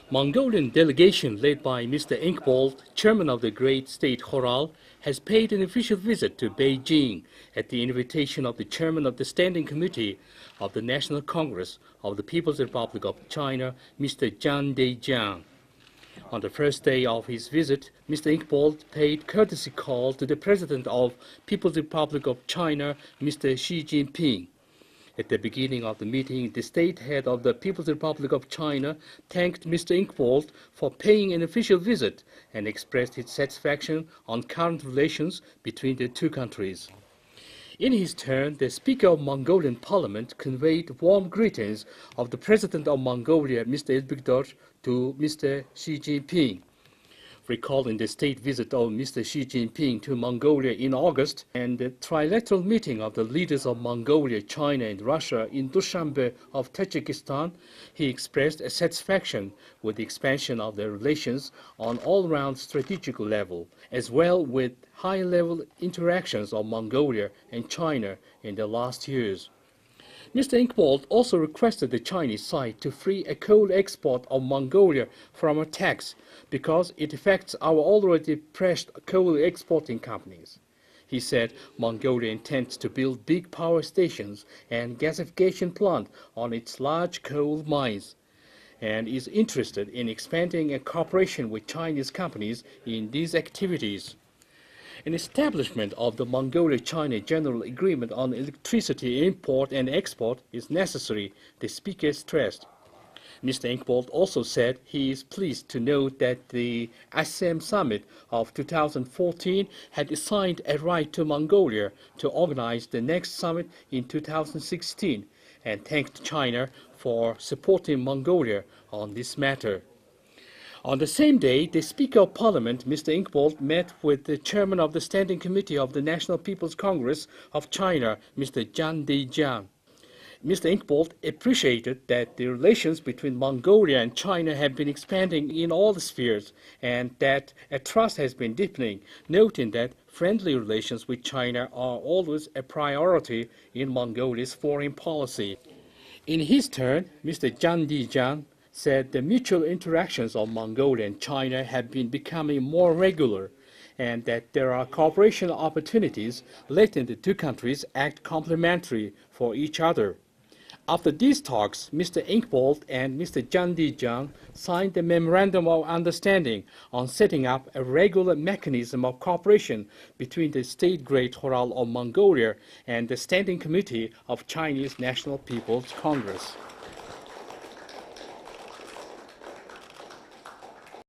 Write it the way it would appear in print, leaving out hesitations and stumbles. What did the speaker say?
Mongolian delegation led by Mr. Inkbold, chairman of the Great State Choral, has paid an official visit to Beijing at the invitation of the chairman of the Standing Committee of the National Congress of the People's Republic of China, Mr. Zhang Dejiang. On the first day of his visit, Mr. Inkbold paid courtesy call to the President of People's Republic of China, Mr. Xi Jinping. At the beginning of the meeting, the state head of the People's Republic of China thanked Mr. Inkbold for paying an official visit and expressed his satisfaction on current relations between the two countries. In his turn, the Speaker of Mongolian Parliament conveyed warm greetings of the President of Mongolia, Mr. Ilbekdor, to Mr. Xi Jinping. Recalling the state visit of Mr. Xi Jinping to Mongolia in August and the trilateral meeting of the leaders of Mongolia, China, and Russia in Dushanbe of Tajikistan, he expressed a satisfaction with the expansion of their relations on all-round strategic level, as well with high-level interactions of Mongolia and China in the last years. Mr. Inkbold also requested the Chinese side to free a coal export of Mongolia from a tax because it affects our already pressed coal exporting companies. He said Mongolia intends to build big power stations and gasification plant on its large coal mines and is interested in expanding a cooperation with Chinese companies in these activities. An establishment of the Mongolia-China General Agreement on electricity import and export is necessary, the speaker stressed. Mr. Inkbold also said he is pleased to note that the ASEM Summit of 2014 had assigned a right to Mongolia to organize the next summit in 2016 and thanked China for supporting Mongolia on this matter. On the same day, the Speaker of Parliament, Mr. Inkbold, met with the Chairman of the Standing Committee of the National People's Congress of China, Mr. Zhang Dejiang. Mr. Inkbold appreciated that the relations between Mongolia and China have been expanding in all the spheres and that a trust has been deepening, noting that friendly relations with China are always a priority in Mongolia's foreign policy. In his turn, Mr. Zhang Dejiang said the mutual interactions of Mongolia and China have been becoming more regular and that there are cooperation opportunities letting the two countries act complementary for each other. After these talks, Mr. Inkbold and Mr. Zhang Dejiang signed a memorandum of understanding on setting up a regular mechanism of cooperation between the State Great Choral of Mongolia and the Standing Committee of Chinese National People's Congress.